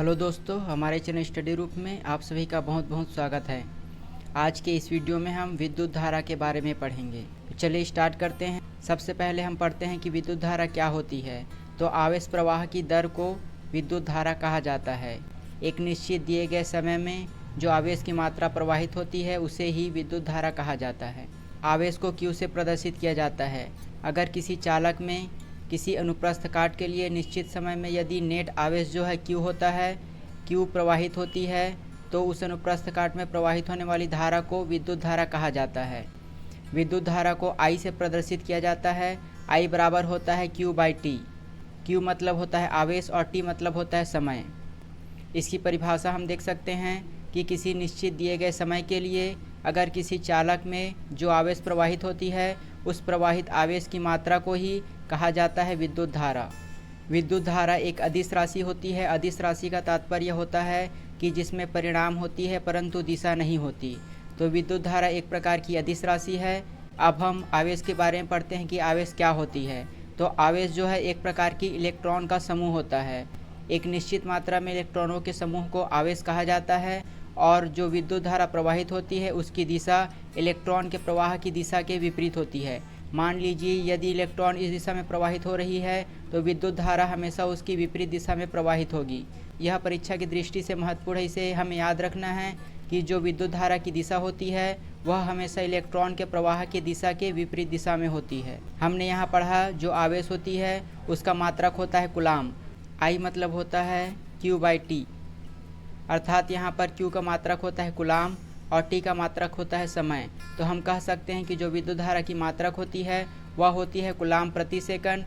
Hello दोस्तों, हमारे channel study रूप में आप सभी का बहुत बहुत स्वागत है। आज के इस वीडियो में हम विद्युत धारा के बारे में पढ़ेंगे। तो चलिए स्टार्ट करते हैं। सबसे पहले हम पढ़ते हैं कि विद्युत धारा क्या होती है। तो आवेश प्रवाह की दर को विद्युत धारा कहा जाता है। एक निश्चित दिए गए समय में जो आवेश की मात्रा प्रवाहित होती है उसे ही विद्युत धारा कहा जाता है। आवेश को Q से प्रदर्शित किया जाता है। अगर किसी चालक में किसी अनुप्रस्थ काट के लिए निश्चित समय में यदि नेट आवेश जो है Q होता है, Q प्रवाहित होती है, तो उस अनुप्रस्थ काट में प्रवाहित होने वाली धारा को विद्युत धारा कहा जाता है। विद्युत धारा को I से प्रदर्शित किया जाता है। I बराबर होता है Q/T। Q मतलब होता है आवेश और T मतलब होता है समय। इसकी परिभाषा हम देख सकते हैं कि किसी निश्चित दिए गए समय के लिए अगर किसी चालक में जो आवेश प्रवाहित होती है उस प्रवाहित आवेश की मात्रा को ही कहा जाता है विद्युत धारा। विद्युत धारा एक अदिश राशि होती है। अदिश राशि का तात्पर्य होता है कि जिसमें परिणाम होती है परंतु दिशा नहीं होती। तो विद्युत धारा एक प्रकार की अदिश राशि है। अब हम आवेश के बारे में पढ़ते हैं कि आवेश क्या होती है। तो आवेश जो है एक प्रकार की इलेक्ट्रॉन का समूह होता है। एक निश्चित मात्रा में इलेक्ट्रॉनों के समूह को आवेश कहा जाता है और जो विद्युत धारा प्रवाहित होती है उसकी दिशा इलेक्ट्रॉन के प्रवाह की दिशा के विपरीत होती है। मान लीजिए यदि इलेक्ट्रॉन इस दिशा में प्रवाहित हो रही है तो विद्युत धारा हमेशा उसकी विपरीत दिशा में प्रवाहित होगी। यह परीक्षा की दृष्टि से महत्वपूर्ण है। इसे हमें याद रखना है कि जो विद्युत धारा की दिशा होती है वह हमेशा इलेक्ट्रॉन के प्रवाह की दिशा के विपरीत दिशा में होती है। हमने यहाँ पढ़ा जो आवेश होती है उसका मात्रक होता है कूलाम। I मतलब होता है Q/T, अर्थात यहाँ पर Q का मात्रक होता है कूलाम और T का मात्रक होता है समय। तो हम कह सकते हैं कि जो विद्युत धारा की मात्रक होती है वह होती है कूलाम प्रति सेकंड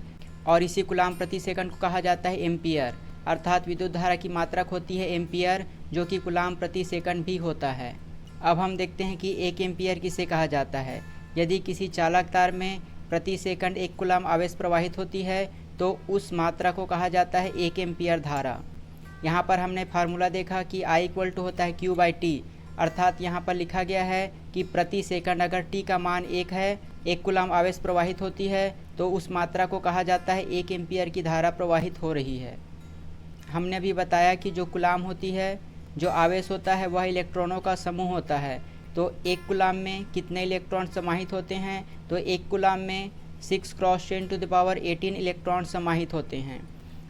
और इसी कूलाम प्रति सेकंड को कहा जाता है एम्पियर। अर्थात विद्युत धारा की मात्रक होती है एम्पियर जो कि कूलाम प्रति सेकंड भी होता है। अब हम देखते हैं कि 1 एम्पियर किसे कहा जाता है। यदि किसी चालक तार में प्रति सेकंड 1 कूलाम आवेश प्रवाहित होती है तो उस मात्रा को कहा जाता है 1 एम्पियर धारा। यहाँ पर हमने फार्मूला देखा कि I इक्वल टू होता है Q/T, अर्थात यहाँ पर लिखा गया है कि प्रति सेकंड अगर T का मान 1 है, 1 कूलाम आवेश प्रवाहित होती है तो उस मात्रा को कहा जाता है 1 एम्पियर की धारा प्रवाहित हो रही है। हमने अभी बताया कि जो कूलाम होती है, जो आवेश होता है वह इलेक्ट्रॉनों का समूह होता है। तो 1 कूलाम में कितने इलेक्ट्रॉन समाहित होते हैं? तो 1 कूलाम में 6 × 10⁻18 इलेक्ट्रॉन समाहित होते हैं।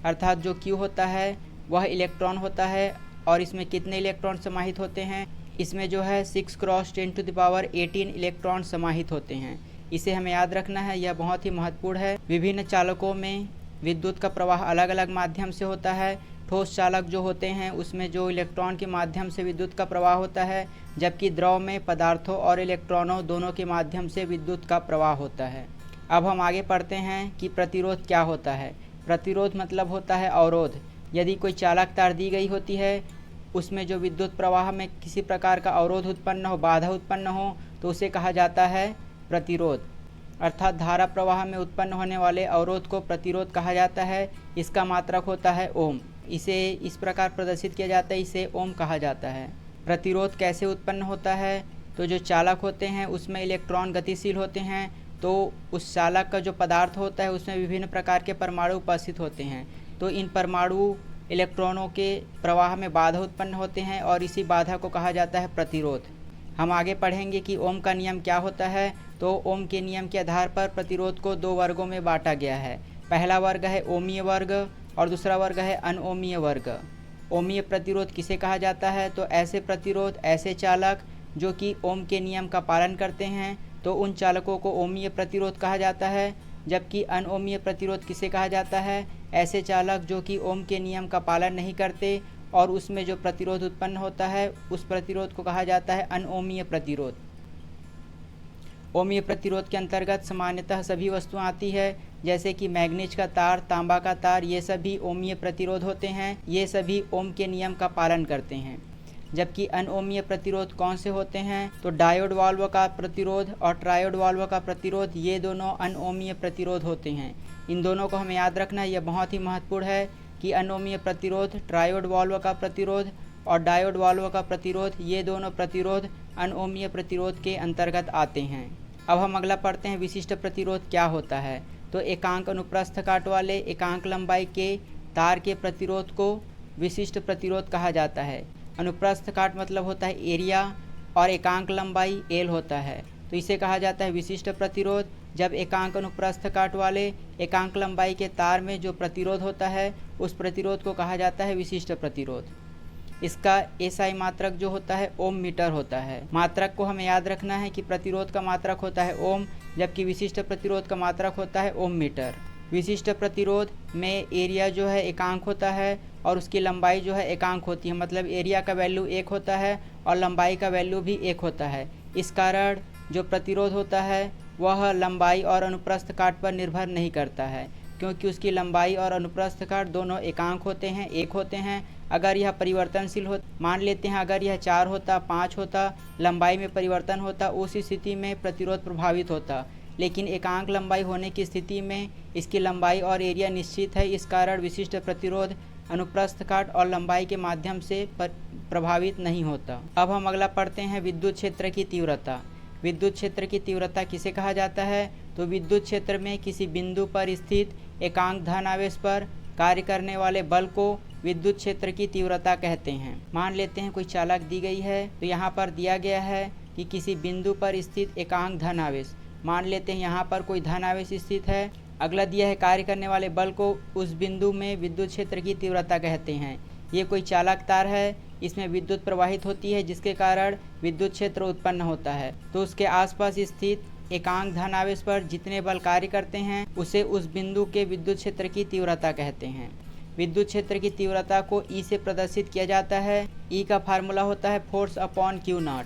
अर्थात जो Q होता है वह इलेक्ट्रॉन होता है और इसमें कितने इलेक्ट्रॉन समाहित होते हैं? इसमें जो है 6 × 10⁻18 इलेक्ट्रॉन समाहित होते हैं। इसे हमें याद रखना है, यह बहुत ही महत्वपूर्ण है। विभिन्न चालकों में विद्युत का प्रवाह अलग अलग माध्यम से होता है। ठोस चालक जो होते हैं उसमें जो इलेक्ट्रॉन के माध्यम से विद्युत का प्रवाह होता है, जबकि द्रव में पदार्थों और इलेक्ट्रॉनों दोनों के माध्यम से विद्युत का प्रवाह होता है। अब हम आगे पढ़ते हैं कि प्रतिरोध क्या होता है। प्रतिरोध मतलब होता है अवरोध। यदि कोई चालक तार दी गई होती है उसमें जो विद्युत प्रवाह में किसी प्रकार का अवरोध उत्पन्न हो, बाधा उत्पन्न हो, तो उसे कहा जाता है प्रतिरोध। अर्थात धारा प्रवाह में उत्पन्न होने वाले अवरोध को प्रतिरोध कहा जाता है। इसका मात्रक होता है ओम। इसे इस प्रकार प्रदर्शित किया जाता है, इसे ओम कहा जाता है। प्रतिरोध कैसे उत्पन्न होता है? तो जो चालक होते हैं उसमें इलेक्ट्रॉन गतिशील होते हैं, तो उस चालक का जो पदार्थ होता है उसमें विभिन्न प्रकार के परमाणु उपस्थित होते हैं। तो इन परमाणु इलेक्ट्रॉनों के प्रवाह में बाधा उत्पन्न होते हैं और इसी बाधा को कहा जाता है प्रतिरोध। हम आगे पढ़ेंगे कि ओम का नियम क्या होता है। तो ओम के नियम के आधार पर प्रतिरोध को 2 वर्गों में बांटा गया है। पहला वर्ग है ओमीय वर्ग और दूसरा वर्ग है अनओमीय वर्ग। ओमीय प्रतिरोध किसे कहा जाता है? तो ऐसे प्रतिरोध, ऐसे चालक जो कि ओम के नियम का पालन करते हैं, तो उन चालकों को ओमीय प्रतिरोध कहा जाता है। जबकि अनओमीय प्रतिरोध किसे कहा जाता है? ऐसे चालक जो कि ओम के नियम का पालन नहीं करते और उसमें जो प्रतिरोध उत्पन्न होता है उस प्रतिरोध को कहा जाता है अनओमीय प्रतिरोध। ओमीय प्रतिरोध के अंतर्गत सामान्यतः सभी वस्तुएं आती है, जैसे कि मैग्नीज का तार, तांबा का तार, ये सभी ओमीय प्रतिरोध होते हैं। ये सभी ओम के नियम का पालन करते हैं। जबकि अनओमीय प्रतिरोध कौन से होते हैं? तो डायोड वाल्व का प्रतिरोध और ट्रायोड वाल्व का प्रतिरोध, ये दोनों अनओमीय प्रतिरोध होते हैं। इन दोनों को हमें याद रखना है, यह बहुत ही महत्वपूर्ण है कि अनओमीय प्रतिरोध, ट्रायोड वाल्व का प्रतिरोध और डायोड वाल्व का प्रतिरोध, ये दोनों प्रतिरोध अनओमीय प्रतिरोध के अंतर्गत आते हैं। अब हम अगला पढ़ते हैं विशिष्ट प्रतिरोध क्या होता है। तो एकांक अनुप्रस्थ काट वाले एकांक लंबाई के तार के प्रतिरोध को विशिष्ट प्रतिरोध कहा जाता है। अनुप्रस्थ काट मतलब होता है एरिया और एकांक लंबाई एल होता है, तो इसे कहा जाता है विशिष्ट प्रतिरोध। जब एकांक अनुप्रस्थ काट वाले एकांक लंबाई के तार में जो प्रतिरोध होता है उस प्रतिरोध को कहा जाता है विशिष्ट प्रतिरोध। इसका एसआई मात्रक जो होता है ओम मीटर होता है। मात्रक को हमें याद रखना है कि प्रतिरोध का मात्रक होता है ओम, जबकि विशिष्ट प्रतिरोध का मात्रक होता है ओम मीटर। विशिष्ट प्रतिरोध में एरिया जो है एकांक होता है और उसकी लंबाई जो है एकांक होती है, मतलब एरिया का वैल्यू 1 होता है और लंबाई का वैल्यू भी 1 होता है। इस कारण जो प्रतिरोध होता है वह लंबाई और अनुप्रस्थ काट पर निर्भर नहीं करता है, क्योंकि उसकी लंबाई और अनुप्रस्थ काट दोनों एकांक होते हैं, 1 होते हैं। अगर यह परिवर्तनशील हो, मान लेते हैं अगर यह 4 होता, 5 होता, लंबाई में परिवर्तन होता, उस स्थिति में प्रतिरोध प्रभावित होता। लेकिन एकांक लंबाई होने की स्थिति में इसकी लंबाई और एरिया निश्चित है, इस कारण विशिष्ट प्रतिरोध अनुप्रस्थ काट और लंबाई के माध्यम से प्रभावित नहीं होता। अब हम अगला पढ़ते हैं विद्युत क्षेत्र की तीव्रता। विद्युत क्षेत्र की तीव्रता किसे कहा जाता है? तो विद्युत क्षेत्र में किसी बिंदु पर स्थित एकांक धन आवेश पर कार्य करने वाले बल को विद्युत क्षेत्र की तीव्रता कहते हैं। मान लेते हैं कोई चालक दी गई है, तो यहाँ पर दिया गया है कि किसी बिंदु पर स्थित एकांक धन आवेश, मान लेते हैं यहाँ पर कोई धन आवेश स्थित है। अगला दिया है कार्य करने वाले बल को उस बिंदु में विद्युत क्षेत्र की तीव्रता कहते हैं। ये कोई चालक तार है, इसमें विद्युत प्रवाहित होती है जिसके कारण विद्युत क्षेत्र उत्पन्न होता है। तो उसके आसपास स्थित एकांक धन आवेश पर जितने बल कार्य करते हैं उसे उस बिंदु के विद्युत क्षेत्र की तीव्रता कहते हैं। विद्युत क्षेत्र की तीव्रता को ई से प्रदर्शित किया जाता है। ई का फार्मूला होता है फोर्स अपॉन क्यू नॉट।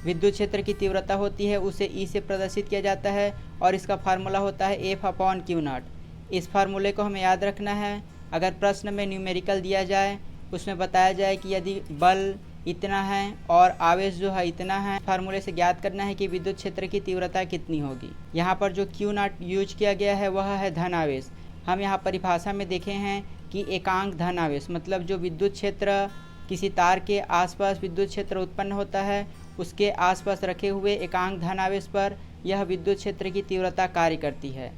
विद्युत क्षेत्र की तीव्रता होती है उसे ई से प्रदर्शित किया जाता है और इसका फार्मूला होता है एफ अपॉन क्यू नॉट। इस फार्मूले को हमें याद रखना है। अगर प्रश्न में न्यूमेरिकल दिया जाए, उसमें बताया जाए कि यदि बल इतना है और आवेश जो है इतना है, फार्मूले से ज्ञात करना है कि विद्युत क्षेत्र की तीव्रता कितनी होगी। यहाँ पर जो क्यू नॉट यूज किया गया है वह है धन आवेश। हम यहाँ परिभाषा में देखे हैं कि एकांक धन आवेश मतलब जो विद्युत क्षेत्र किसी तार के आसपास विद्युत क्षेत्र उत्पन्न होता है उसके आसपास रखे हुए एकांक धन आवेश पर यह विद्युत क्षेत्र की तीव्रता कार्य करती है।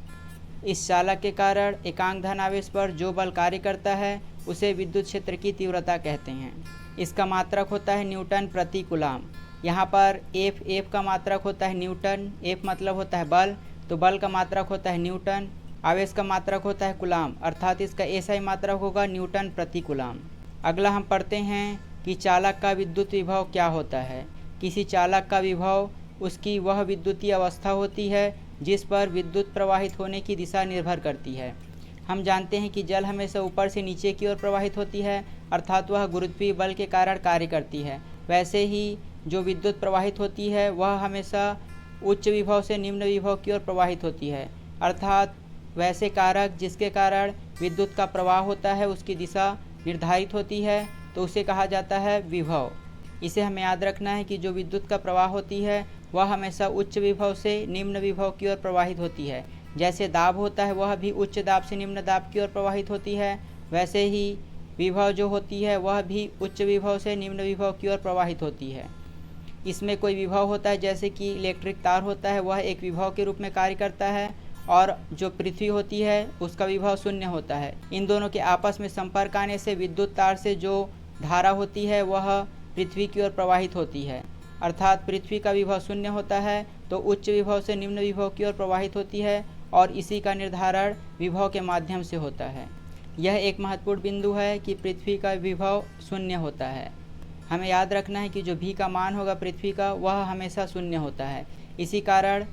इस चालक के कारण एकांक धन आवेश पर जो बल कार्य करता है उसे विद्युत क्षेत्र की तीव्रता कहते हैं। इसका मात्रक होता है न्यूटन प्रति कूलाम। यहाँ पर एफ का मात्रक होता है न्यूटन, एफ मतलब होता है बल, तो बल का मात्रक होता है न्यूटन, आवेश का मात्रक होता है कूलाम, अर्थात इसका एसआई मात्रक होगा न्यूटन प्रति कूलाम। अगला हम पढ़ते हैं कि चालक का विद्युत विभव क्या होता है। किसी चालक का विभव उसकी वह विद्युतीय अवस्था होती है जिस पर विद्युत प्रवाहित होने की दिशा निर्भर करती है। हम जानते हैं कि जल हमेशा ऊपर से नीचे की ओर प्रवाहित होती है, अर्थात वह गुरुत्वीय बल के कारण कार्य करती है। वैसे ही जो विद्युत प्रवाहित होती है वह हमेशा उच्च विभव से निम्न विभव की ओर प्रवाहित होती है, अर्थात वैसे कारक जिसके कारण विद्युत का प्रवाह होता है उसकी दिशा निर्धारित होती है, तो उसे कहा जाता है विभव। इसे हमें याद रखना है कि जो विद्युत का प्रवाह होती है वह हमेशा उच्च विभव से निम्न विभव की ओर प्रवाहित होती है। जैसे दाब होता है वह भी उच्च दाब से निम्न दाब की ओर प्रवाहित होती है, वैसे ही विभव जो होती है वह भी उच्च विभव से निम्न विभव की ओर प्रवाहित होती है। इसमें कोई विभव होता है, जैसे कि इलेक्ट्रिक तार होता है वह एक विभव के रूप में कार्य करता है, और जो पृथ्वी होती है उसका विभव शून्य होता है। इन दोनों के आपस में संपर्क आने से विद्युत तार से जो धारा होती है वह पृथ्वी की ओर प्रवाहित होती है, अर्थात पृथ्वी का विभव शून्य होता है तो उच्च विभव से निम्न विभव की ओर प्रवाहित होती है, और इसी का निर्धारण विभव के माध्यम से होता है। यह एक महत्वपूर्ण बिंदु है कि पृथ्वी का विभव शून्य होता है। हमें याद रखना है कि जो भी का मान होगा पृथ्वी का वह हमेशा शून्य होता है। इसी कारण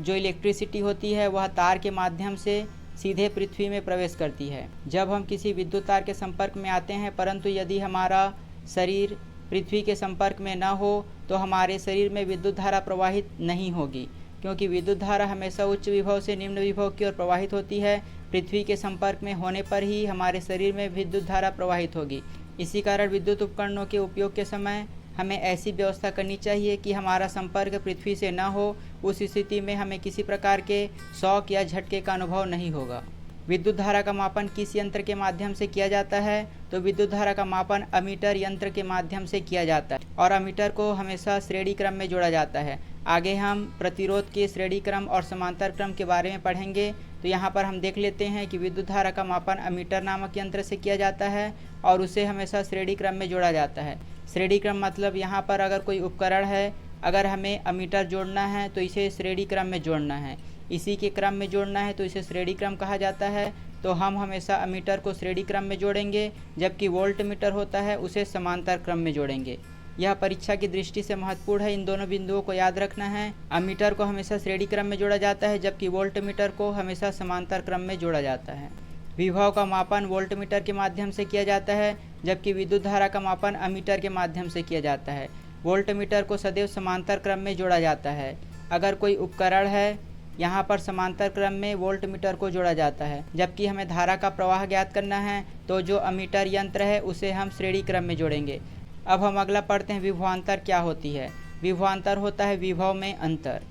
जो इलेक्ट्रिसिटी होती है वह तार के माध्यम से सीधे पृथ्वी में प्रवेश करती है। जब हम किसी विद्युत तार के संपर्क में आते हैं, परंतु यदि हमारा शरीर पृथ्वी के संपर्क में न हो तो हमारे शरीर में विद्युत धारा प्रवाहित नहीं होगी, क्योंकि विद्युत धारा हमेशा उच्च विभव से निम्न विभव की ओर प्रवाहित होती है। पृथ्वी के संपर्क में होने पर ही हमारे शरीर में विद्युत धारा प्रवाहित होगी। इसी कारण विद्युत उपकरणों के उपयोग के समय हमें ऐसी व्यवस्था करनी चाहिए कि हमारा संपर्क पृथ्वी से न हो। उस स्थिति में हमें किसी प्रकार के शॉक या झटके का अनुभव नहीं होगा। विद्युत धारा का मापन किस यंत्र के माध्यम से किया जाता है? तो विद्युत धारा का मापन अमीटर यंत्र के माध्यम से किया जाता है, और अमीटर को हमेशा श्रेणी क्रम में जोड़ा जाता है। आगे हम प्रतिरोध के श्रेणी क्रम और समांतर क्रम के बारे में पढ़ेंगे। तो यहाँ पर हम देख लेते हैं कि विद्युत धारा का मापन अमीटर नामक यंत्र से किया जाता है और उसे हमेशा श्रेणी क्रम में जोड़ा जाता है। श्रेणी क्रम मतलब यहाँ पर अगर कोई उपकरण है, अगर हमें अमीटर जोड़ना है तो इसे श्रेणी क्रम में जोड़ना है, इसी के क्रम में जोड़ना है तो इसे श्रेणी क्रम कहा जाता है। तो हम हमेशा अमीटर को श्रेणी क्रम में जोड़ेंगे, जबकि वोल्ट मीटर होता है उसे समांतर क्रम में जोड़ेंगे। यह परीक्षा की दृष्टि से महत्वपूर्ण है, इन दोनों बिंदुओं को याद रखना है। अमीटर को हमेशा श्रेणी क्रम में जोड़ा जाता है, जबकि वोल्ट मीटर को हमेशा समांतर क्रम में जोड़ा जाता है। विभव का मापन वोल्ट मीटर के माध्यम से किया जाता है, जबकि विद्युत धारा का मापन अमीटर के माध्यम से किया जाता है। वोल्ट मीटर को सदैव समांतर क्रम में जोड़ा जाता है। अगर कोई उपकरण है, यहाँ पर समांतर क्रम में वोल्ट मीटर को जोड़ा जाता है। जबकि हमें धारा का प्रवाह ज्ञात करना है तो जो अमीटर यंत्र है उसे हम श्रेणी क्रम में जोड़ेंगे। अब हम अगला पढ़ते हैं, विभवांतर क्या होती है। विभवांतर होता है विभव में अंतर,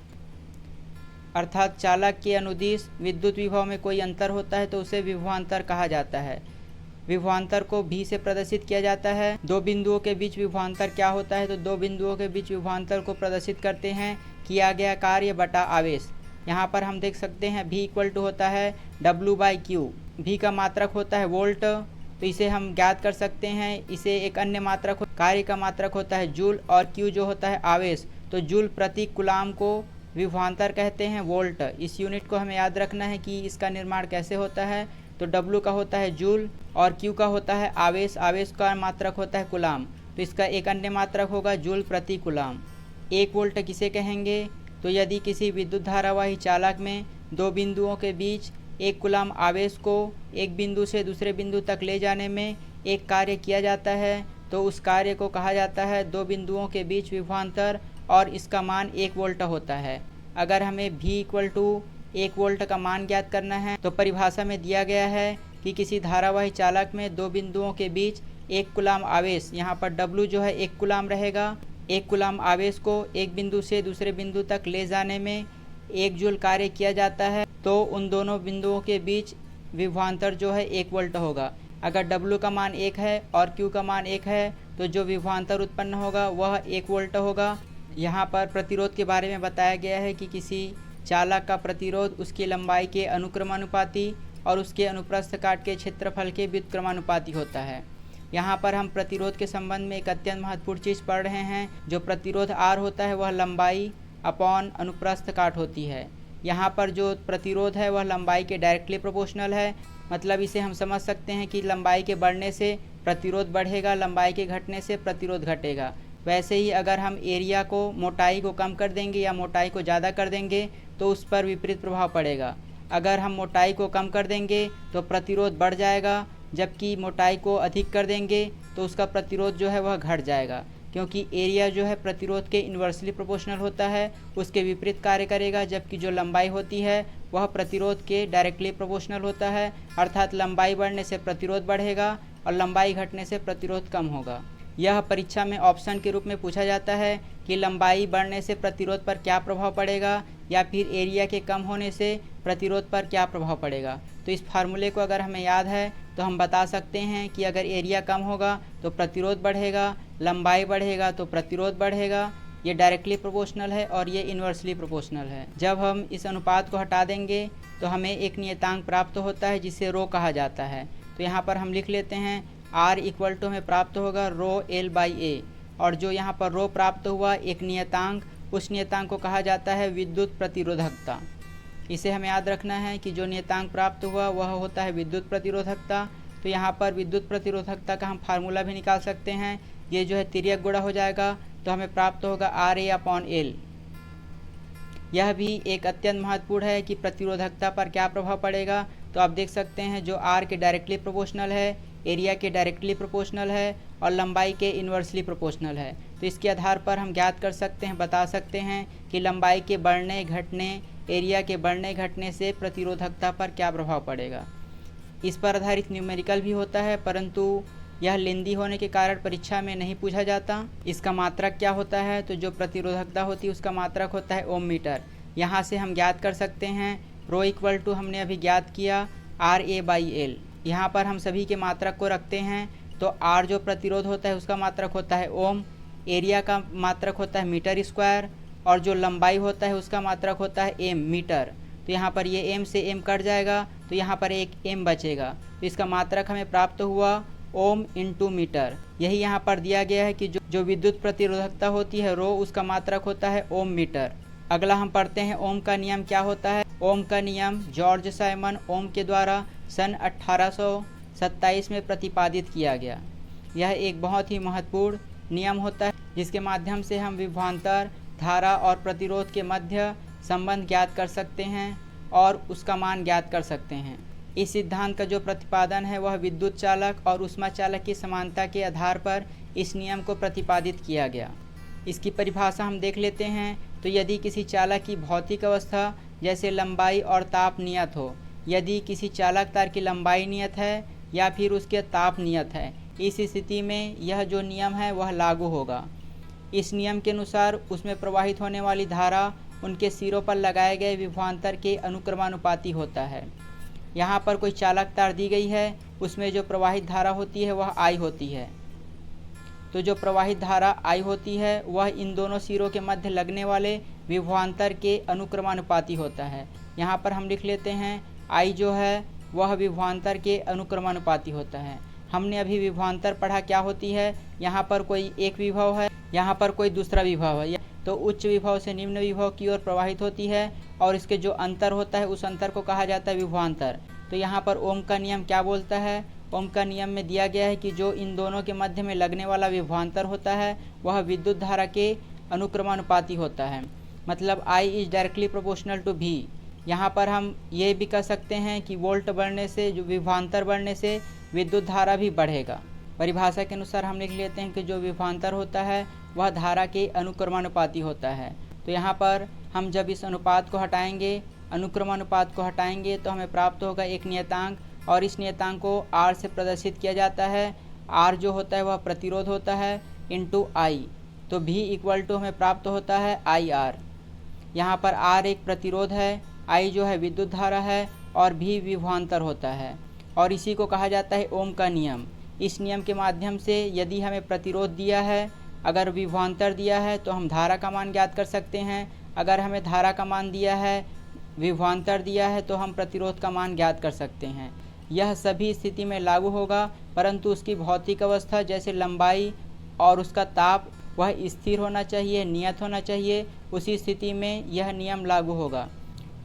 अर्थात चालक के अनुदिश विद्युत विभव में कोई अंतर होता है तो उसे विभवांतर कहा जाता है। विभवांतर को भी से प्रदर्शित किया जाता है। दो बिंदुओं के बीच विभवांतर क्या होता है, तो दो बिंदुओं के बीच विभवांतर को प्रदर्शित करते हैं किया गया कार्य बटा आवेश। यहाँ पर हम देख सकते हैं V इक्वल टू होता है W/Q। V का मात्रक होता है वोल्ट, तो इसे हम ज्ञात कर सकते हैं। इसे एक अन्य मात्रक कार्य का मात्रक होता है जूल, और Q जो होता है आवेश, तो जूल प्रति कूलाम को विभवांतर कहते हैं वोल्ट। इस यूनिट को हमें याद रखना है कि इसका निर्माण कैसे होता है। तो W का होता है जूल और Q का होता है आवेश, आवेश का मात्रक होता है कूलाम, तो इसका एक अन्य मात्रक होगा जूल प्रति कूलाम। 1 वोल्ट किसे कहेंगे, तो यदि किसी विद्युत धारावाही चालक में दो बिंदुओं के बीच 1 कूलाम आवेश को एक बिंदु से दूसरे बिंदु तक ले जाने में एक कार्य किया जाता है तो उस कार्य को कहा जाता है दो बिंदुओं के बीच विभवांतर, और इसका मान 1 वोल्ट होता है। अगर हमें V इक्वल टू 1 वोल्ट का मान ज्ञात करना है तो परिभाषा में दिया गया है कि किसी धारावाही चालक में दो बिंदुओं के बीच 1 कूलाम आवेश, यहाँ पर W जो है 1 कूलाम रहेगा, 1 कूलाम आवेश को एक बिंदु से दूसरे बिंदु तक ले जाने में 1 जूल कार्य किया जाता है, तो उन दोनों बिंदुओं के बीच विभवांतर जो है 1 वोल्ट होगा। अगर W का मान 1 है और Q का मान 1 है तो जो विभवांतर उत्पन्न होगा वह 1 वोल्ट होगा। यहाँ पर प्रतिरोध के बारे में बताया गया है कि किसी चालक का प्रतिरोध उसकी लंबाई के अनुक्रमानुपाती और उसके अनुप्रस्थ काट के क्षेत्रफल के व्युत्क्रमानुपाती होता है। यहाँ पर हम प्रतिरोध के संबंध में एक अत्यंत महत्वपूर्ण चीज़ पढ़ रहे हैं। जो प्रतिरोध R होता है वह लंबाई अपॉन अनुप्रस्थ काट होती है। यहाँ पर जो प्रतिरोध है वह लंबाई के डायरेक्टली प्रोपोर्शनल है, मतलब इसे हम समझ सकते हैं कि लंबाई के बढ़ने से प्रतिरोध बढ़ेगा, लंबाई के घटने से प्रतिरोध घटेगा। वैसे ही अगर हम एरिया को, मोटाई को कम कर देंगे या मोटाई को ज़्यादा कर देंगे तो उस पर विपरीत प्रभाव पड़ेगा। अगर हम मोटाई को कम कर देंगे तो प्रतिरोध बढ़ जाएगा, जबकि मोटाई को अधिक कर देंगे तो उसका प्रतिरोध जो है वह घट जाएगा, क्योंकि एरिया जो है प्रतिरोध के इन्वर्सली प्रोपोर्शनल होता है, उसके विपरीत कार्य करेगा। जबकि जो लंबाई होती है वह प्रतिरोध के डायरेक्टली प्रोपोर्शनल होता है, अर्थात लंबाई बढ़ने से प्रतिरोध बढ़ेगा और लंबाई घटने से प्रतिरोध कम होगा। यह परीक्षा में ऑप्शन के रूप में पूछा जाता है कि लंबाई बढ़ने से प्रतिरोध पर क्या प्रभाव पड़ेगा या फिर एरिया के कम होने से प्रतिरोध पर क्या प्रभाव पड़ेगा। तो इस फार्मूले को अगर हमें याद है तो हम बता सकते हैं कि अगर एरिया कम होगा तो प्रतिरोध बढ़ेगा, लंबाई बढ़ेगा तो प्रतिरोध बढ़ेगा। ये डायरेक्टली प्रोपोर्शनल है और ये इन्वर्सली प्रोपोर्शनल है। जब हम इस अनुपात को हटा देंगे तो हमें एक नियतांक प्राप्त होता है जिसे रो कहा जाता है। तो यहाँ पर हम लिख लेते हैं R इक्वल टू हमें प्राप्त होगा रो L/A, और जो यहाँ पर रो प्राप्त हुआ एक नियतांक, उस नियतांक को कहा जाता है विद्युत प्रतिरोधकता। इसे हमें याद रखना है कि जो नियतांक प्राप्त हुआ वह होता है विद्युत प्रतिरोधकता। तो यहाँ पर विद्युत प्रतिरोधकता का हम फार्मूला भी निकाल सकते हैं। ये जो है तिर्यक गुणा हो जाएगा तो हमें प्राप्त होगा RA/L। यह भी एक अत्यंत महत्वपूर्ण है कि प्रतिरोधकता पर क्या प्रभाव पड़ेगा। तो आप देख सकते हैं जो R के डायरेक्टली प्रोपोर्शनल है, एरिया के डायरेक्टली प्रोपोर्शनल है और लंबाई के इन्वर्सली प्रोपोर्शनल है। तो इसके आधार पर हम ज्ञात कर सकते हैं, बता सकते हैं कि लंबाई के बढ़ने घटने, एरिया के बढ़ने घटने से प्रतिरोधकता पर क्या प्रभाव पड़ेगा। इस पर आधारित न्यूमेरिकल भी होता है, परंतु यह लेंदी होने के कारण परीक्षा में नहीं पूछा जाता। इसका मात्रक क्या होता है, तो जो प्रतिरोधकता होती है उसका मात्रक होता है ओम मीटर। यहाँ से हम ज्ञात कर सकते हैं रो इक्वल टू हमने अभी ज्ञात किया RA/L। यहाँ पर हम सभी के मात्रक को रखते हैं। तो R जो प्रतिरोध होता है उसका मात्रक होता है ओम, एरिया का मात्रक होता है मीटर स्क्वायर और जो लंबाई होता है उसका मात्रक होता है एम मीटर। तो यहाँ पर ये एम से एम कट जाएगा तो यहाँ पर एक एम बचेगा। तो इसका मात्रक हमें प्राप्त हुआ ओम इंटू मीटर। यही यहाँ पर दिया गया है कि जो विद्युत प्रतिरोधकता होती है रो, उसका मात्रक होता है ओम मीटर। अगला हम पढ़ते हैं ओम का नियम क्या होता है। ओम का नियम जॉर्ज साइमन ओम के द्वारा सन 1827 में प्रतिपादित किया गया। यह एक बहुत ही महत्वपूर्ण नियम होता है जिसके माध्यम से हम विभवांतर, धारा और प्रतिरोध के मध्य संबंध ज्ञात कर सकते हैं और उसका मान ज्ञात कर सकते हैं। इस सिद्धांत का जो प्रतिपादन है वह विद्युत चालक और ऊष्मा चालक की समानता के आधार पर इस नियम को प्रतिपादित किया गया। इसकी परिभाषा हम देख लेते हैं। तो यदि किसी चालक की भौतिक अवस्था जैसे लंबाई और ताप नियत हो, यदि किसी चालक तार की लंबाई नियत है या फिर उसके ताप नियत है, इस स्थिति में यह जो नियम है वह लागू होगा। इस नियम के अनुसार उसमें प्रवाहित होने वाली धारा उनके सिरों पर लगाए गए विभवांतर के अनुक्रमानुपाती होता है। यहाँ पर कोई चालक तार दी गई है, उसमें जो प्रवाहित धारा होती है वह आई होती है। तो जो प्रवाहित धारा आई होती है वह इन दोनों सिरों के मध्य लगने वाले विभवांतर के अनुक्रमानुपाती होता है। यहाँ पर हम लिख लेते हैं आई जो है वह विभवांतर के अनुक्रमानुपाती होता है। हमने अभी विभवांतर पढ़ा क्या होती है। यहाँ पर कोई एक विभव है, यहाँ पर कोई दूसरा विभव है, तो उच्च विभव से निम्न विभव की ओर प्रवाहित होती है और इसके जो अंतर होता है उस अंतर को कहा जाता है विभवांतर। तो यहाँ पर ओम का नियम क्या बोलता है। ओम का नियम में दिया गया है कि जो इन दोनों के मध्य में लगने वाला विभवांतर होता है वह विद्युत धारा के अनुक्रमानुपाती होता है। मतलब I is directly proportional to V। यहाँ पर हम ये भी कह सकते हैं कि वोल्ट बढ़ने से, जो विभवांतर बढ़ने से विद्युत धारा भी बढ़ेगा। परिभाषा के अनुसार हम लिख लेते हैं कि जो विभवांतर होता है वह धारा के अनुक्रमानुपाती होता है। तो यहाँ पर हम जब इस अनुपात को हटाएंगे, अनुक्रमानुपात को हटाएंगे, तो हमें प्राप्त होगा एक नियतांक और इस नियतांक को R से प्रदर्शित किया जाता है। R जो होता है वह प्रतिरोध होता है इंटू I। तो V इक्वल टू हमें प्राप्त होता है IR। यहाँ पर R एक प्रतिरोध है, I जो है विद्युत धारा है और V विभवांतर होता है और इसी को कहा जाता है ओम का नियम। इस नियम के माध्यम से यदि हमें प्रतिरोध दिया है, अगर विभवांतर दिया है तो हम धारा का मान ज्ञात कर सकते हैं। अगर हमें धारा का मान दिया है, विभवांतर दिया है, तो हम प्रतिरोध का मान ज्ञात कर सकते हैं। यह सभी स्थिति में लागू होगा, परंतु उसकी भौतिक अवस्था जैसे लंबाई और उसका ताप वह स्थिर होना चाहिए, नियत होना चाहिए। उसी स्थिति में यह नियम लागू होगा।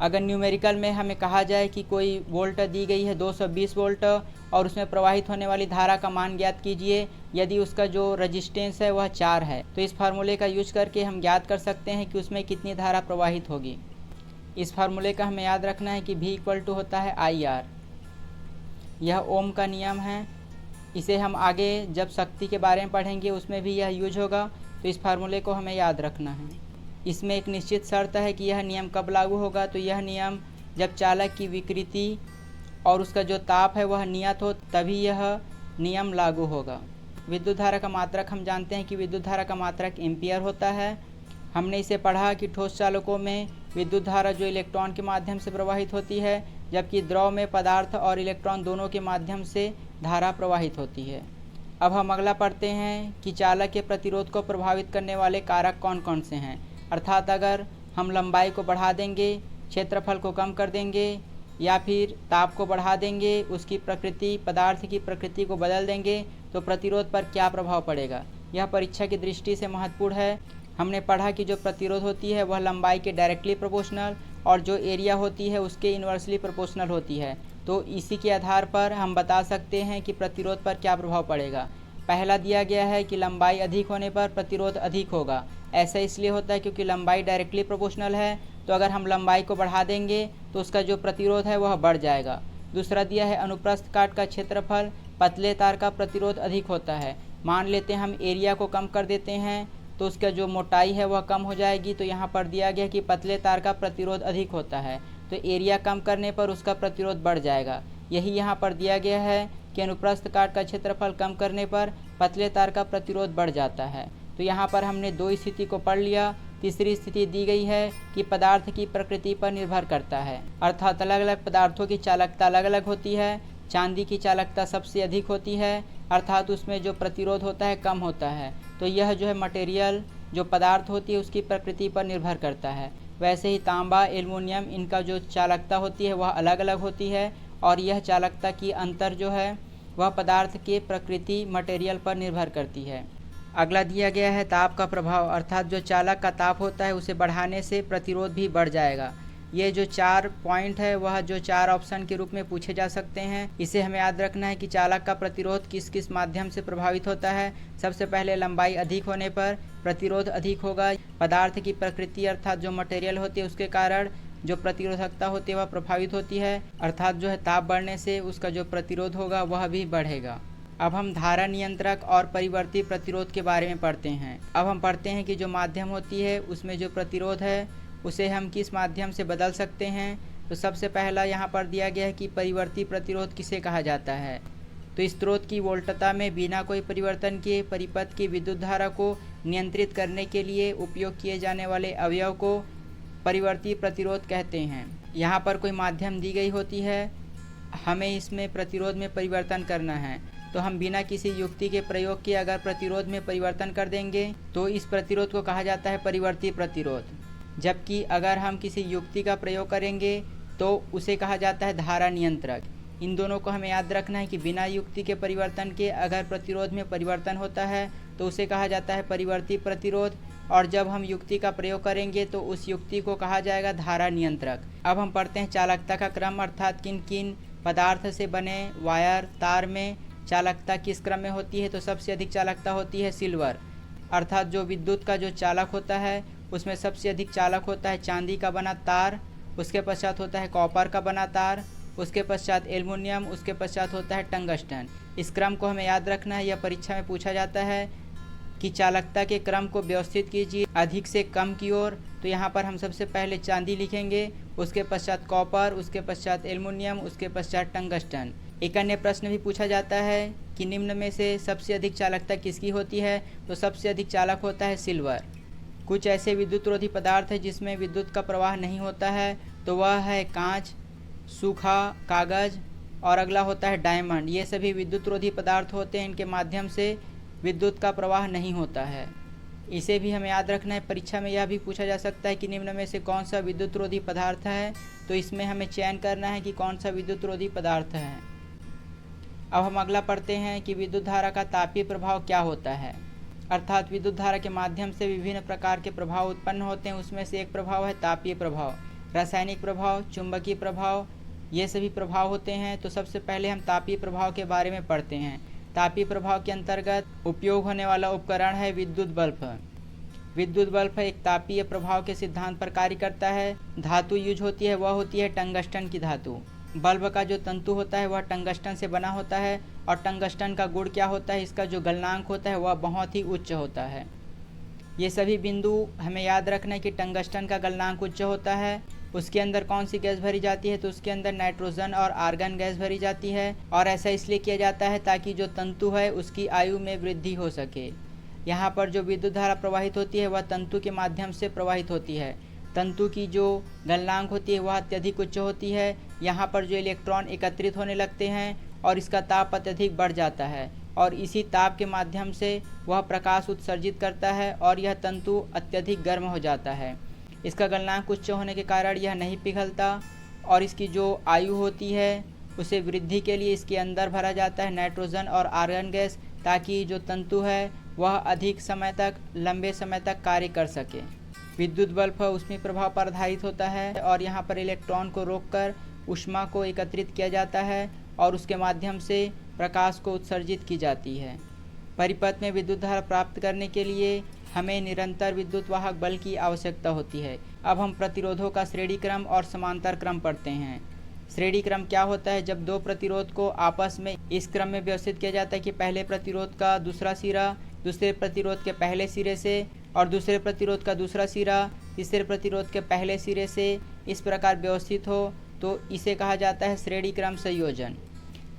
अगर न्यूमेरिकल में हमें कहा जाए कि कोई वोल्ट दी गई है 220 वोल्ट और उसमें प्रवाहित होने वाली धारा का मान ज्ञात कीजिए, यदि उसका जो रेजिस्टेंस है वह 4 है, तो इस फार्मूले का यूज करके हम ज्ञात कर सकते हैं कि उसमें कितनी धारा प्रवाहित होगी। इस फार्मूले का हमें याद रखना है कि V इक्वल टू होता है IR। यह ओम का नियम है। इसे हम आगे जब शक्ति के बारे में पढ़ेंगे उसमें भी यह यूज होगा, तो इस फार्मूले को हमें याद रखना है। इसमें एक निश्चित शर्त है कि यह नियम कब लागू होगा। तो यह नियम जब चालक की विकृति और उसका जो ताप है वह नियत हो, तभी यह नियम लागू होगा। विद्युत धारा का मात्रक हम जानते हैं कि विद्युत धारा का मात्रक एम्पियर होता है। हमने इसे पढ़ा कि ठोस चालकों में विद्युत धारा जो इलेक्ट्रॉन के माध्यम से प्रवाहित होती है, जबकि द्रव में पदार्थ और इलेक्ट्रॉन दोनों के माध्यम से धारा प्रवाहित होती है। अब हम अगला पढ़ते हैं कि चालक के प्रतिरोध को प्रभावित करने वाले कारक कौन कौन से हैं। अर्थात अगर हम लंबाई को बढ़ा देंगे, क्षेत्रफल को कम कर देंगे या फिर ताप को बढ़ा देंगे, उसकी प्रकृति, पदार्थ की प्रकृति को बदल देंगे, तो प्रतिरोध पर क्या प्रभाव पड़ेगा। यह परीक्षा की दृष्टि से महत्वपूर्ण है। हमने पढ़ा कि जो प्रतिरोध होती है वह लंबाई के डायरेक्टली प्रोपोर्शनल और जो एरिया होती है उसके इन्वर्सली प्रोपोर्शनल होती है। तो इसी के आधार पर हम बता सकते हैं कि प्रतिरोध पर क्या प्रभाव पड़ेगा। पहला दिया गया है कि लंबाई अधिक होने पर प्रतिरोध अधिक होगा। ऐसा इसलिए होता है क्योंकि लंबाई डायरेक्टली प्रोपोर्शनल है, तो अगर हम लंबाई को बढ़ा देंगे तो उसका जो प्रतिरोध है वह बढ़ जाएगा। दूसरा दिया है अनुप्रस्थ काट का क्षेत्रफल, पतले तार का प्रतिरोध अधिक होता है। मान लेते हैं हम एरिया को कम कर देते हैं तो उसका जो मोटाई है वह कम हो जाएगी। तो यहाँ पर दिया गया कि पतले तार का प्रतिरोध अधिक होता है, तो एरिया कम करने पर उसका प्रतिरोध बढ़ जाएगा। यही यहाँ पर दिया गया है कि अनुप्रस्थ काट का क्षेत्रफल कम करने पर पतले तार का प्रतिरोध बढ़ जाता है। तो यहाँ पर हमने दो स्थिति को पढ़ लिया। तीसरी स्थिति दी गई है कि पदार्थ की प्रकृति पर निर्भर करता है, अर्थात अलग अलग पदार्थों की चालकता अलग अलग होती है। चांदी की चालकता सबसे अधिक होती है, अर्थात उसमें जो प्रतिरोध होता है कम होता है। तो यह जो है मटेरियल जो पदार्थ होती है उसकी प्रकृति पर निर्भर करता है। वैसे ही तांबा, एल्युमिनियम, इनका जो चालकता होती है वह अलग अलग होती है और यह चालकता की अंतर जो है वह पदार्थ के प्रकृति मटेरियल पर निर्भर करती है। अगला दिया गया है ताप का प्रभाव, अर्थात जो चालक का ताप होता है उसे बढ़ाने से प्रतिरोध भी बढ़ जाएगा। ये जो 4 पॉइंट है वह जो 4 ऑप्शन के रूप में पूछे जा सकते हैं। इसे हमें याद रखना है कि चालक का प्रतिरोध किस किस माध्यम से प्रभावित होता है। सबसे पहले लंबाई अधिक होने पर प्रतिरोध अधिक होगा। पदार्थ की प्रकृति अर्थात जो मटेरियल होती है उसके कारण जो प्रतिरोधकता होती है वह प्रभावित होती है, अर्थात जो है ताप बढ़ने से उसका जो प्रतिरोध होगा वह भी बढ़ेगा। अब हम धारा नियंत्रक और परिवर्ती प्रतिरोध के बारे में पढ़ते हैं। अब हम पढ़ते हैं कि जो माध्यम होती है उसमें जो प्रतिरोध है उसे हम किस माध्यम से बदल सकते हैं। तो सबसे पहला यहाँ पर दिया गया है कि परिवर्ती प्रतिरोध किसे कहा जाता है। तो स्रोत की वोल्टता में बिना कोई परिवर्तन किए परिपथ की विद्युत धारा को नियंत्रित करने के लिए उपयोग किए जाने वाले अवयव को परिवर्ती प्रतिरोध कहते हैं। यहाँ पर कोई माध्यम दी गई होती है, हमें इसमें प्रतिरोध में परिवर्तन करना है, तो हम बिना किसी युक्ति के प्रयोग के अगर प्रतिरोध में परिवर्तन कर देंगे तो इस प्रतिरोध को कहा जाता है परिवर्ती प्रतिरोध। जबकि अगर हम किसी युक्ति का प्रयोग करेंगे तो उसे कहा जाता है धारा नियंत्रक। इन दोनों को हमें याद रखना है कि बिना युक्ति के परिवर्तन के अगर प्रतिरोध में परिवर्तन होता है तो उसे कहा जाता है परिवर्ती प्रतिरोध, और जब हम युक्ति का प्रयोग करेंगे तो उस युक्ति को कहा जाएगा धारा नियंत्रक। अब हम पढ़ते हैं चालकता का क्रम, अर्थात किन किन पदार्थ से बने वायर तार में चालकता किस क्रम में होती है। तो सबसे अधिक चालकता होती है सिल्वर, अर्थात जो विद्युत का जो चालक होता है उसमें सबसे अधिक चालक होता है चांदी का बना तार, उसके पश्चात होता है कॉपर का बना तार, उसके पश्चात एल्युमिनियम, उसके पश्चात होता है टंगस्टन। इस क्रम को हमें याद रखना है, यह परीक्षा में पूछा जाता है कि चालकता के क्रम को व्यवस्थित कीजिए अधिक से कम की ओर। तो यहाँ पर हम सबसे पहले चांदी लिखेंगे, उसके पश्चात कॉपर, उसके पश्चात एल्युमिनियम, उसके पश्चात टंगस्टन। एक अन्य प्रश्न भी पूछा जाता है कि निम्न में से सबसे अधिक चालकता किसकी होती है। तो सबसे अधिक चालक होता है सिल्वर। कुछ ऐसे विद्युतरोधी पदार्थ है जिसमें विद्युत का प्रवाह नहीं होता है, तो वह है कांच, सूखा कागज और अगला होता है डायमंड। ये सभी विद्युतरोधी पदार्थ होते हैं, इनके माध्यम से विद्युत का प्रवाह नहीं होता है। इसे भी हमें याद रखना है। परीक्षा में यह भी पूछा जा सकता है कि निम्न में से कौन सा विद्युतरोधी पदार्थ है, तो इसमें हमें चयन करना है कि कौन सा विद्युतरोधी पदार्थ है। अब हम अगला पढ़ते हैं कि विद्युत धारा का तापीय प्रभाव क्या होता है, अर्थात विद्युत धारा के माध्यम से विभिन्न प्रकार के प्रभाव उत्पन्न होते हैं। उसमें से एक प्रभाव है तापीय प्रभाव, रासायनिक प्रभाव, चुंबकीय प्रभाव, ये सभी प्रभाव होते हैं। तो सबसे पहले हम तापीय प्रभाव के बारे में पढ़ते हैं। तापीय प्रभाव के अंतर्गत उपयोग होने वाला उपकरण है विद्युत बल्ब। विद्युत बल्ब एक तापीय प्रभाव के सिद्धांत पर कार्य करता है। धातु यूज होती है वह होती है टंगस्टन की धातु। बल्ब का जो तंतु होता है वह टंगस्टन से बना होता है, और टंगस्टन का गुण क्या होता है, इसका जो गलनांक होता है वह बहुत ही उच्च होता है। ये सभी बिंदु हमें याद रखना है कि टंगस्टन का गलनांक उच्च होता है। उसके अंदर कौन सी गैस भरी जाती है, तो उसके अंदर नाइट्रोजन और आर्गन गैस भरी जाती है, और ऐसा इसलिए किया जाता है ताकि जो तंतु है उसकी आयु में वृद्धि हो सके। यहाँ पर जो विद्युत धारा प्रवाहित होती है वह तंतु के माध्यम से प्रवाहित होती है। तंतु की जो गलनांक होती है वह अत्यधिक उच्च होती है। यहाँ पर जो इलेक्ट्रॉन एकत्रित होने लगते हैं और इसका ताप अत्यधिक बढ़ जाता है, और इसी ताप के माध्यम से वह प्रकाश उत्सर्जित करता है और यह तंतु अत्यधिक गर्म हो जाता है। इसका गलनांक उच्च होने के कारण यह नहीं पिघलता, और इसकी जो आयु होती है उसे वृद्धि के लिए इसके अंदर भरा जाता है नाइट्रोजन और आर्गन गैस, ताकि जो तंतु है वह अधिक समय तक, लंबे समय तक कार्य कर सके। विद्युत बल्ब ऊष्मीय प्रभाव पर आधारित होता है, और यहाँ पर इलेक्ट्रॉन को रोककर ऊष्मा को एकत्रित किया जाता है और उसके माध्यम से प्रकाश को उत्सर्जित की जाती है। परिपथ में विद्युत धारा प्राप्त करने के लिए हमें निरंतर विद्युत वाहक बल की आवश्यकता होती है। अब हम प्रतिरोधों का श्रेणी क्रम और समांतर क्रम पढ़ते हैं। श्रेणी क्रम क्या होता है, जब दो प्रतिरोध को आपस में इस क्रम में व्यवस्थित किया जाता है कि पहले प्रतिरोध का दूसरा सिरा दूसरे प्रतिरोध के पहले सिरे से, और दूसरे प्रतिरोध का दूसरा सिरा तीसरे प्रतिरोध के पहले सिरे से इस प्रकार व्यवस्थित हो, तो इसे कहा जाता है श्रेणी क्रम संयोजन।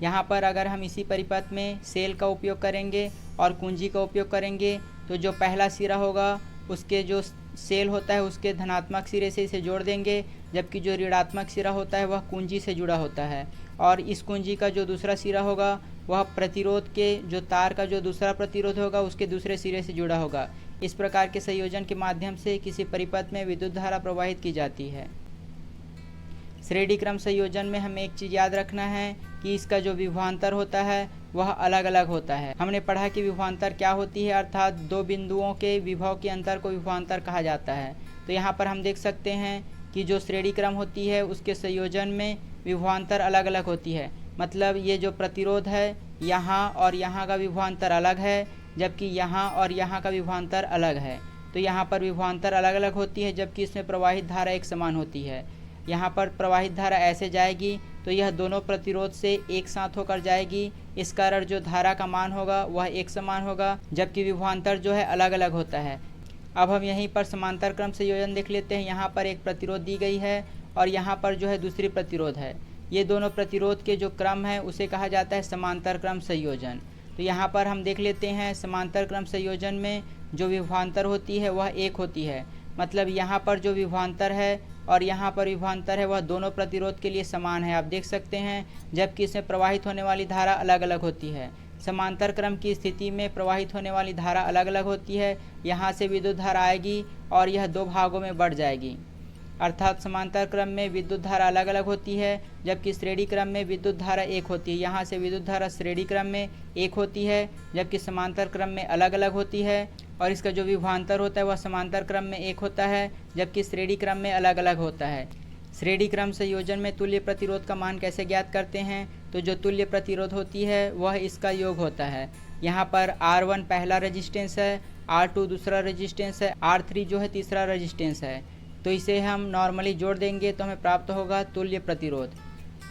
यहाँ पर अगर हम इसी परिपथ में सेल का उपयोग करेंगे और कुंजी का उपयोग करेंगे, तो जो पहला सिरा होगा उसके जो सेल होता है उसके धनात्मक सिरे से इसे जोड़ देंगे, जबकि जो ऋणात्मक सिरा होता है वह कुंजी से जुड़ा होता है, और इस कुंजी का जो दूसरा सिरा होगा वह प्रतिरोध के जो तार का जो दूसरा प्रतिरोध होगा उसके दूसरे सिरे से जुड़ा होगा। इस प्रकार के संयोजन के माध्यम से किसी परिपथ में विद्युत धारा प्रवाहित की जाती है। श्रेणी क्रम संयोजन में हमें एक चीज़ याद रखना है कि इसका जो विभवांतर होता है वह अलग अलग होता है। हमने पढ़ा कि विभवांतर क्या होती है, अर्थात दो बिंदुओं के विभव के अंतर को विभवांतर कहा जाता है। तो यहाँ पर हम देख सकते हैं कि जो श्रेणी क्रम होती है उसके संयोजन में विभवांतर अलग अलग होती है। मतलब ये जो प्रतिरोध है यहाँ और यहाँ का विभवांतर अलग है, जबकि यहाँ और यहाँ का विभवांतर अलग है। तो यहाँ पर विभवांतर अलग अलग होती है, जबकि इसमें प्रवाहित धारा एक समान होती है। यहाँ पर प्रवाहित धारा ऐसे जाएगी तो यह दोनों प्रतिरोध से एक साथ होकर जाएगी। इस कारण जो धारा का मान होगा वह एक समान होगा, जबकि विभवांतर जो है अलग अलग होता है। अब हम यहीं पर समांतर क्रम संयोजन देख लेते हैं। यहाँ पर एक प्रतिरोध दी गई है और यहाँ पर जो है दूसरी प्रतिरोध है। ये दोनों प्रतिरोध के जो क्रम है उसे कहा जाता है समांतर क्रम संयोजन। तो यहाँ पर हम देख लेते हैं समांतर क्रम संयोजन में जो विभवांतर होती है वह एक होती है। मतलब यहाँ पर जो विभवांतर है और यहाँ पर विभवांतर है वह दोनों प्रतिरोध के लिए समान है, आप देख सकते हैं, जबकि इसमें प्रवाहित होने वाली धारा अलग अलग होती है। समांतर क्रम की स्थिति में प्रवाहित होने वाली धारा अलग अलग होती है। यहाँ से विद्युत धारा आएगी और यह दो भागों में बढ़ जाएगी। अर्थात समांतर क्रम में विद्युत धारा अलग अलग होती है, जबकि श्रेणी क्रम में विद्युत धारा एक होती है। यहाँ से विद्युत धारा श्रेणी क्रम में एक होती है, जबकि समांतर क्रम में अलग अलग होती है। और इसका जो विभवांतर होता है वह समांतर क्रम में एक होता है, जबकि श्रेणी क्रम में अलग अलग होता है। श्रेणी क्रम संयोजन में तुल्य प्रतिरोध का मान कैसे ज्ञात करते हैं? तो जो तुल्य प्रतिरोध होती है वह इसका योग होता है। यहाँ पर R1 पहला रेजिस्टेंस है, R2 दूसरा रेजिस्टेंस है, R3 जो है तीसरा रेजिस्टेंस है। तो इसे हम नॉर्मली जोड़ देंगे तो हमें प्राप्त होगा तुल्य प्रतिरोध।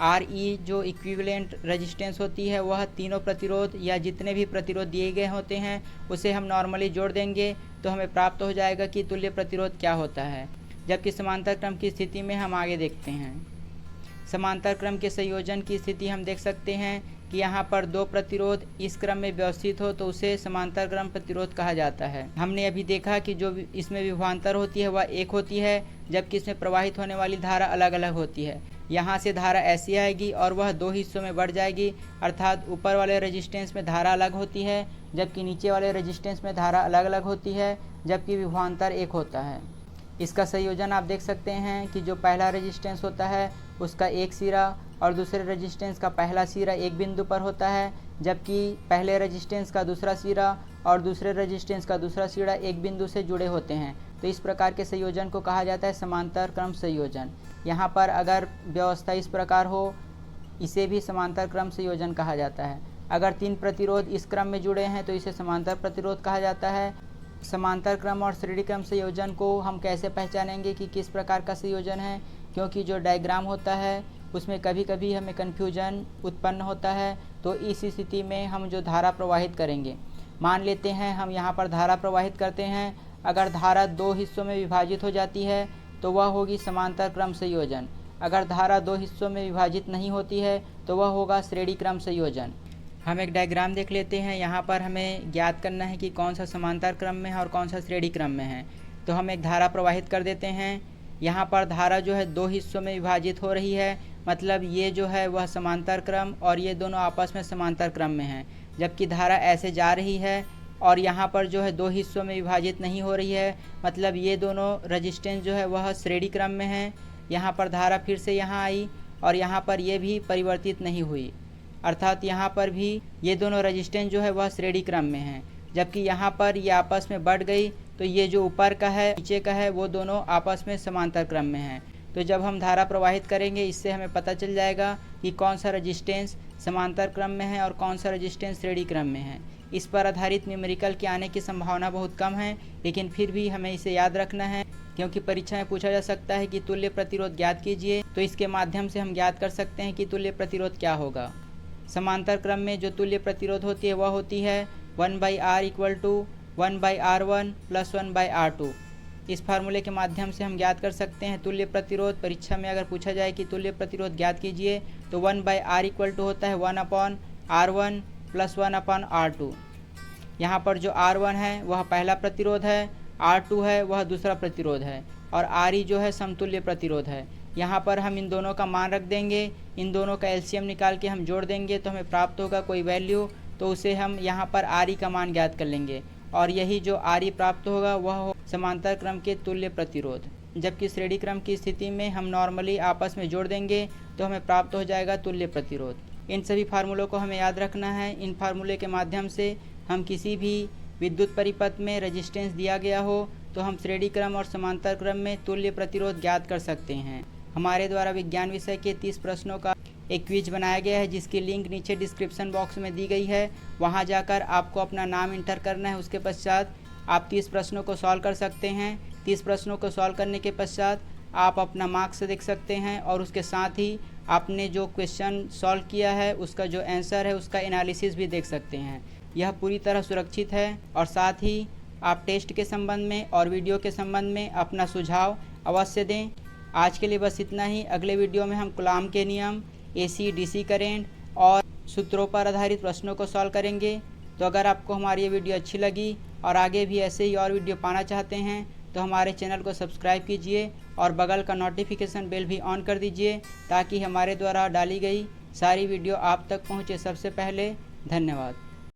RE जो इक्विवेलेंट रेजिस्टेंस होती है वह तीनों प्रतिरोध या जितने भी प्रतिरोध दिए गए होते हैं उसे हम नॉर्मली जोड़ देंगे तो हमें प्राप्त हो जाएगा कि तुल्य प्रतिरोध क्या होता है। जबकि समांतर क्रम की स्थिति में हम आगे देखते हैं। समांतर क्रम के संयोजन की स्थिति हम देख सकते हैं कि यहाँ पर दो प्रतिरोध इस क्रम में व्यवस्थित हो तो उसे समांतर क्रम प्रतिरोध कहा जाता है। हमने अभी देखा कि जो इसमें विभवांतर होती है वह एक होती है, जबकि इसमें प्रवाहित होने वाली धारा अलग अलग होती है। यहाँ से धारा ऐसी आएगी और वह दो हिस्सों में बढ़ जाएगी, अर्थात ऊपर वाले रेजिस्टेंस में धारा अलग होती है, जबकि नीचे वाले रेजिस्टेंस में धारा अलग अलग होती है, जबकि विभवांतर एक होता है। इसका संयोजन आप देख सकते हैं कि जो पहला रेजिस्टेंस होता है उसका एक सिरा और दूसरे रेजिस्टेंस का पहला सिरा एक बिंदु पर होता है, जबकि पहले रेजिस्टेंस का दूसरा सिरा और दूसरे रेजिस्टेंस का दूसरा सिरा एक बिंदु से जुड़े होते हैं। तो इस प्रकार के संयोजन को कहा जाता है समांतर क्रम संयोजन। यहाँ पर अगर व्यवस्था इस प्रकार हो इसे भी समांतर क्रम संयोजन कहा जाता है। अगर तीन प्रतिरोध इस क्रम में जुड़े हैं तो इसे समांतर प्रतिरोध कहा जाता है। समांतर क्रम और श्रेणी क्रम संयोजन को हम कैसे पहचानेंगे कि किस प्रकार का संयोजन है? क्योंकि जो डायग्राम होता है उसमें कभी कभी हमें कन्फ्यूजन उत्पन्न होता है। तो इस स्थिति में हम जो धारा प्रवाहित करेंगे, मान लेते हैं हम यहाँ पर धारा प्रवाहित करते हैं। अगर धारा दो हिस्सों में विभाजित हो जाती है तो वह होगी समांतर क्रम संयोजन। अगर धारा दो हिस्सों में विभाजित नहीं होती है तो वह होगा श्रेणी क्रम संयोजन। हम एक डायग्राम देख लेते हैं। यहाँ पर हमें ज्ञात करना है कि कौन सा समांतर क्रम में है और कौन सा श्रेणी क्रम में है। तो हम एक धारा प्रवाहित कर देते हैं। यहाँ पर धारा जो है दो हिस्सों में विभाजित हो रही है, मतलब ये जो है वह समांतर क्रम और ये दोनों आपस में समांतर क्रम में हैं। जबकि धारा ऐसे जा रही है और यहाँ पर जो है दो हिस्सों में विभाजित नहीं हो रही है, मतलब ये दोनों रेजिस्टेंस जो है वह श्रेणी क्रम में है। यहाँ पर धारा फिर से यहाँ आई और यहाँ पर ये भी परिवर्तित नहीं हुई, अर्थात यहाँ पर भी ये दोनों रेजिस्टेंस जो है वह श्रेणी क्रम में हैं। जबकि यहाँ पर ये आपस में बढ़ गई तो ये जो ऊपर का है नीचे का है वो दोनों आपस में समांतर क्रम में हैं। तो जब हम धारा प्रवाहित करेंगे इससे हमें पता चल जाएगा कि कौन सा रेजिस्टेंस समांतर क्रम में है और कौन सा रेजिस्टेंस श्रेणी क्रम में है। इस पर आधारित न्यूमेरिकल के आने की संभावना बहुत कम है, लेकिन फिर भी हमें इसे याद रखना है क्योंकि परीक्षा में पूछा जा सकता है कि तुल्य प्रतिरोध ज्ञात कीजिए। तो इसके माध्यम से हम ज्ञात कर सकते हैं कि तुल्य प्रतिरोध क्या होगा। समांतर क्रम में जो तुल्य प्रतिरोध होती है वह होती है 1/R = 1/R1 + 1/R2। इस फार्मूले के माध्यम से हम ज्ञात कर सकते हैं तुल्य प्रतिरोध। परीक्षा में अगर पूछा जाए कि तुल्य प्रतिरोध ज्ञात कीजिए तो 1/R = होता है 1/R1 + 1/R2। यहाँ पर जो R1 है वह पहला प्रतिरोध है, R2 है वह दूसरा प्रतिरोध है और RE जो है समतुल्य प्रतिरोध है। यहाँ पर हम इन दोनों का मान रख देंगे, इन दोनों का एलसीएम निकाल के हम जोड़ देंगे तो हमें प्राप्त होगा कोई वैल्यू, तो उसे हम यहाँ पर RE का मान ज्ञात कर लेंगे। और यही जो RE प्राप्त होगा वह हो समांतर क्रम के तुल्य प्रतिरोध। जबकि श्रेणी क्रम की स्थिति में हम नॉर्मली आपस में जोड़ देंगे तो हमें प्राप्त हो जाएगा तुल्य प्रतिरोध। इन सभी फार्मूलों को हमें याद रखना है। इन फार्मूले के माध्यम से हम किसी भी विद्युत परिपथ में रेजिस्टेंस दिया गया हो तो हम श्रेणी क्रम और समांतर क्रम में तुल्य प्रतिरोध ज्ञात कर सकते हैं। हमारे द्वारा विज्ञान विषय के 30 प्रश्नों का एक क्विज बनाया गया है जिसकी लिंक नीचे डिस्क्रिप्शन बॉक्स में दी गई है। वहां जाकर आपको अपना नाम इंटर करना है। उसके पश्चात आप 30 प्रश्नों को सॉल्व कर सकते हैं। 30 प्रश्नों को सॉल्व करने के पश्चात आप अपना मार्क्स देख सकते हैं और उसके साथ ही आपने जो क्वेश्चन सॉल्व किया है उसका जो आंसर है उसका एनालिसिस भी देख सकते हैं। यह पूरी तरह सुरक्षित है और साथ ही आप टेस्ट के संबंध में और वीडियो के संबंध में अपना सुझाव अवश्य दें। आज के लिए बस इतना ही। अगले वीडियो में हम कूलॉम के नियम, AC DC करंट और सूत्रों पर आधारित प्रश्नों को सॉल्व करेंगे। तो अगर आपको हमारी ये वीडियो अच्छी लगी और आगे भी ऐसे ही और वीडियो पाना चाहते हैं तो हमारे चैनल को सब्सक्राइब कीजिए और बगल का नोटिफिकेशन बेल भी ऑन कर दीजिए ताकि हमारे द्वारा डाली गई सारी वीडियो आप तक पहुँचे सबसे पहले। धन्यवाद।